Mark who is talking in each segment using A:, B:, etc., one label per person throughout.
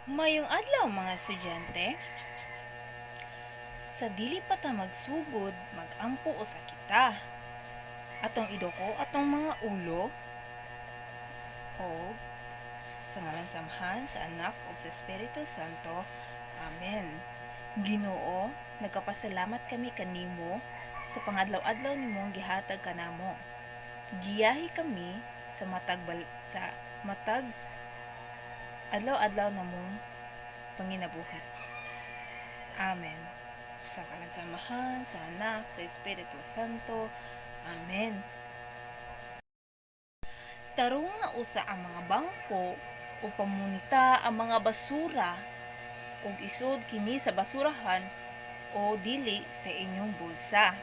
A: Mayong adlaw mga estudyante, sa dili pa ta magsugod, magampo usa kita. Atong idoko atong mga ulo o sa ngalan sa Amahan, sa Anak ug sa Espiritu Santo. Amen. Ginoo, nagkapasalamat kami kanimo sa pangadlaw-adlaw nimong gihatag kanamo. Giyahi kami sa matag adlaw-adlaw namong panginabuhi. Amen. Sa ngalan sa Amahan, sa Anak, sa Espiritu Santo. Amen. Tarunga usa ang mga bangko o pamunita ang mga basura ug isod kini sa basurahan o dili sa inyong bulsa.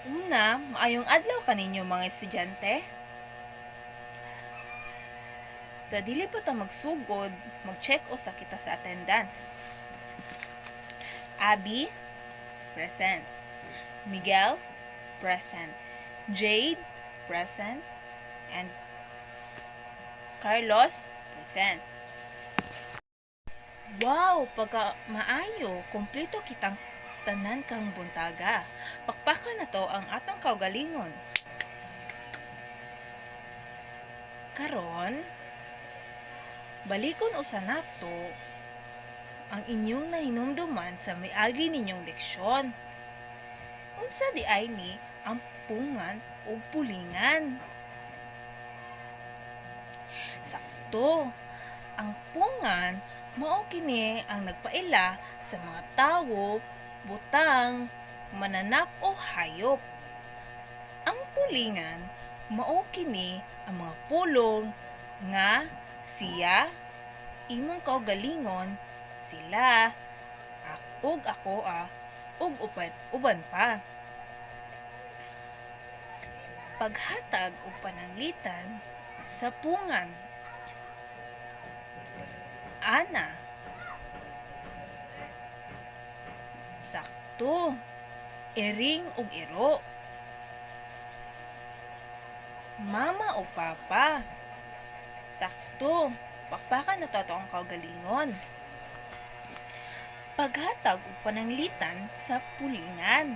A: Una, maayong adlaw kaninyo mga estudyante. Sa dili pa ta magsugod, mag-check usa kita sa attendance. Abby, present. Miguel, present. Jade, present. And Carlos, present. Wow, pagka maayo, kumpleto kitang tanan kang buntaga. Pakpakan na to ang atong kaugalingon. Karon, balikon usa nato ang inyong nahinumduman sa miagi ninyong leksyon. Unsa di ay ni ang pungan o pulingan? Sakto, ang pungan mao kini ang nagpaila sa mga tawo, butang, mananap o hayop. Ang pulingan mao kini ang mga pulong nga siya, imong kaugalingon, sila, ug ako ug uban pa. Paghatag og pananglitan sa pungan. Ana. Sakto. Iring ug iro. Mama o papa. Sakto. Pakpakan na to ang kaugalingon. Paghatag og pananglitan sa pulingan.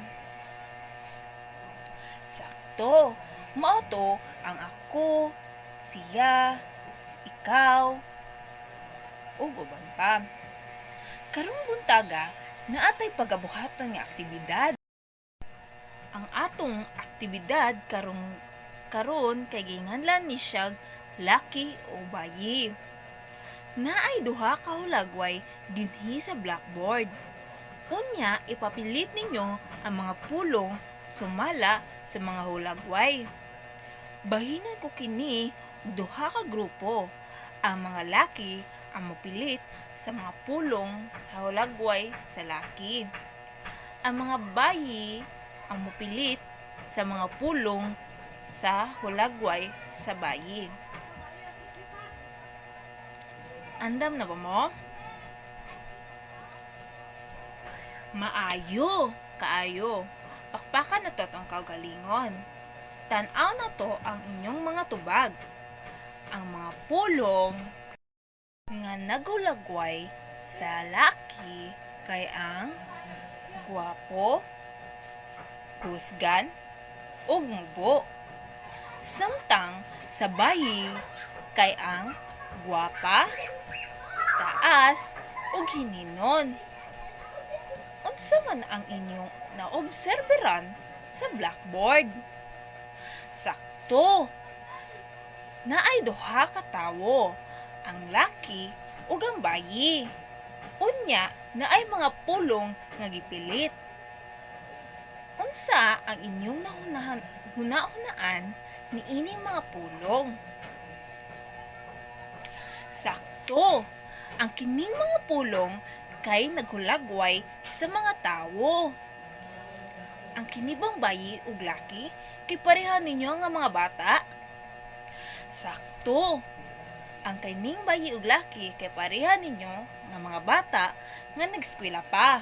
A: Sakto. Mao to ang ako, siya, ikaw, ug uban pa. Karong buntaga, naatay pagabuhaton nga aktibidad. Ang atong aktibidad karon kay ginganlan ni siyag laki o bayi. Naay duha ka hulagway dinhi sa blackboard. Unya, ipapilit ninyo ang mga pulong sumala sa mga hulagway. Bahinan ko kini duha ka grupo. Ang mga laki ang mopilit sa mga pulong sa hulagway sa laki. Ang mga bayi ang mopilit sa mga pulong sa hulagway sa bayi. Andam na ba mo? Maayo, kaayo. Pakpakan na to ang kaugalingon. Tan-aw na to ang inyong mga tubag. Ang mga pulong nga nagulagway sa laki kay ang gwapo, kusgan, ug mubo. Samtang sa bayi kay ang gwapa, taas, ug hininon. Unsa man ang inyong naobserberan sa blackboard? Sakto. Naay duha ka tawo, ang laki ug ang bayi. Unya, naay mga pulong nga gipilit. Unsa ang inyong hunahunaan niining mga pulong? Sakto. Ang kining mga pulong kay naghulagway sa mga tawo. Ang kinibang bayi ug laki kay pareha ninyo nga mga bata. Sakto. Ang kining bayi ug laki kay pareha ninyo nga mga bata nga nag-eskwela pa.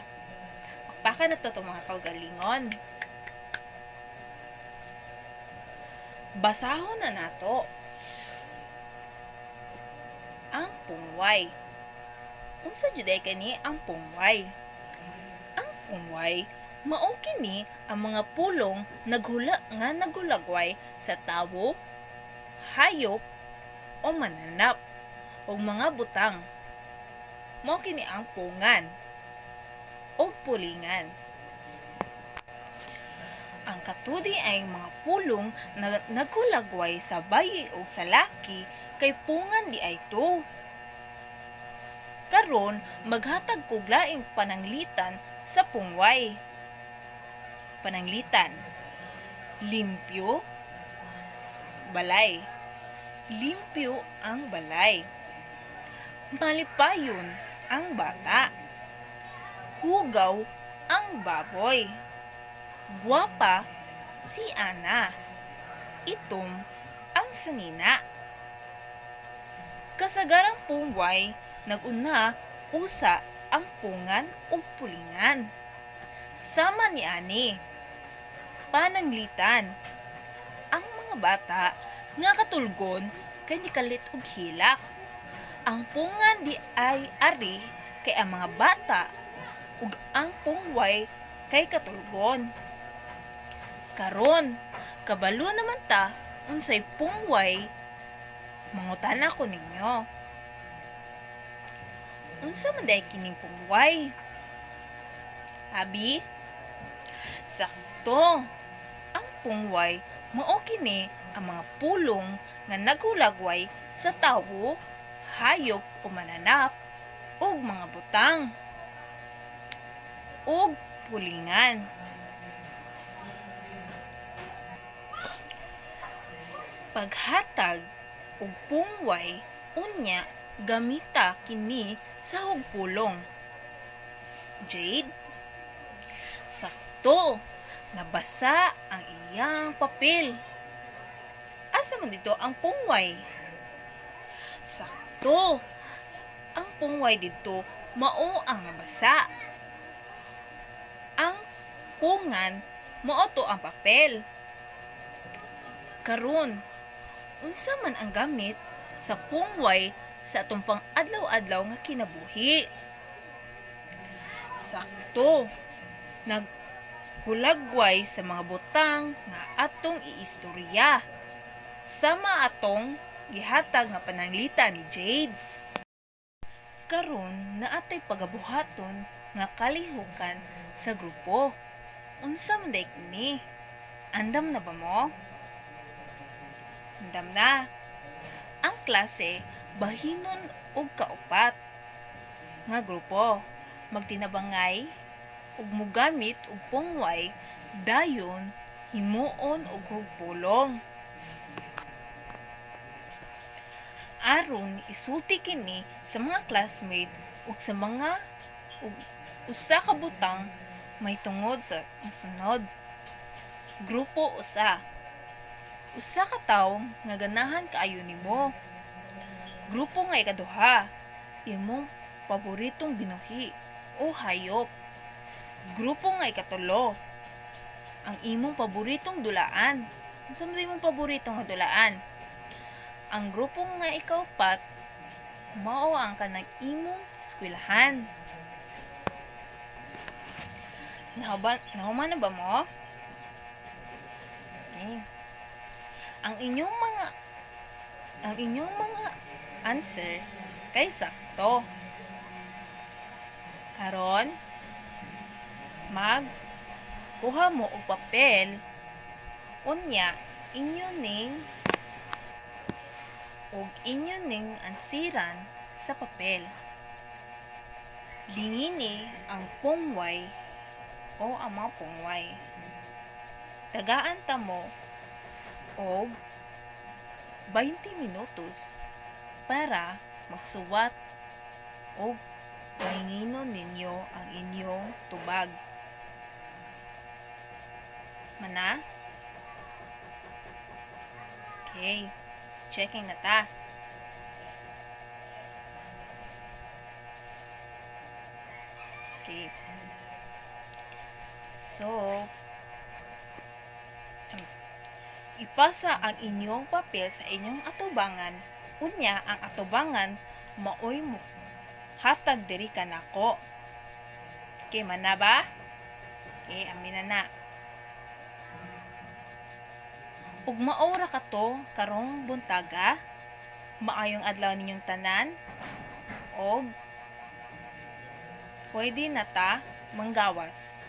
A: Pakpakan na to mga kaugalingon. Basahon na nato ang pungway. Unsa juday kani ang pungway? Ang pungway mao kini ang mga pulong nagulagway sa tawo, hayop o mananap o mga butang. Mao kini ang pungan o pulingan. Ang katudi ay mga pulong na nagulagway sa bayi o sa laki kay pungan di ay to. Karon maghatag kog laing pananglitan sa pungway. Pananglitan: limpyo, balay. Limpyo ang balay. Malipayon ang bata. Hugaw ang baboy. Guwapa si Ana. Itom ang sanina. Kasagarang pungway, naguna usa ang pungan o pulingan. Sama ni ani. Pananglitan: ang mga bata nga katulgon kay nikalit og hilak. Ang pungan di ay ari kay ang mga bata ug ang pungway kay katulgon. Karon, kabalo naman ta unsay pungway. Mangutana ko ninyo. Unsa man day kining pungway? Abi? Sakto. Ang pungway mao kini ang mga pulong nga nagulagway sa tawo, hayop o mananap ug mga butang ug pulingan. Paghatag og pungway unya gamita kini sa hugpulong. Jade? Sakto. Nabasa ang iyang papel. Asa man dito ang pungway? Sakto. Ang pungway dito mao ang nabasa. Ang pungan mao to ang papel. Karon, unsa man ang gamit sa pungway sa atong pang-adlaw-adlaw nga kinabuhi? Sakto. Naghulagway sa mga butang nga atong iistorya. Sama atong gihatag nga pananglitan ni Jade. Karon naatay pagabuhaton nga kalihukan sa grupo. Unsa man day kini? Andam na ba mo? Andam na. Ang klase bahinon og kaupat nga grupo magtinabangay ug mogamit og pungway dayon himuon og hugpulong. Aron isulti kini sa mga classmate ug sa mga usa ka butang may tungod sa mosunod. Grupo usa. Usa ka tawo nga ganahan kaayo nimo. Grupo nga ikaduha, imong paboritong binuhi o hayop. Grupo nga ikatulo, ang imong paboritong dulaan. Unsa man imong paborito nga dulaan? Ang grupo nga ikaupat, mao ang kanang imong eskwelahan. Nahuman na ba mo? Okay. Ang inyong mga answer kay sakto. Karon, kuha mo og papel unya inyo ning ansiran sa papel. Lingini ang pungway o ang mga pungway. Tagaan ta mo og 20 minutos para magsuwat o linginon ninyo ang inyong tubag. Mana? Okay. Checking na ta. Okay. So, ipasa ang inyong papel sa inyong atubangan. Unya, ang atubangan maoy mo hatag diri ka nako. Okay man na ba? Okay, amin na. Ug maora ka to karong buntaga, maayong adlaw ninyong tanan, og pwede na ta manggawas.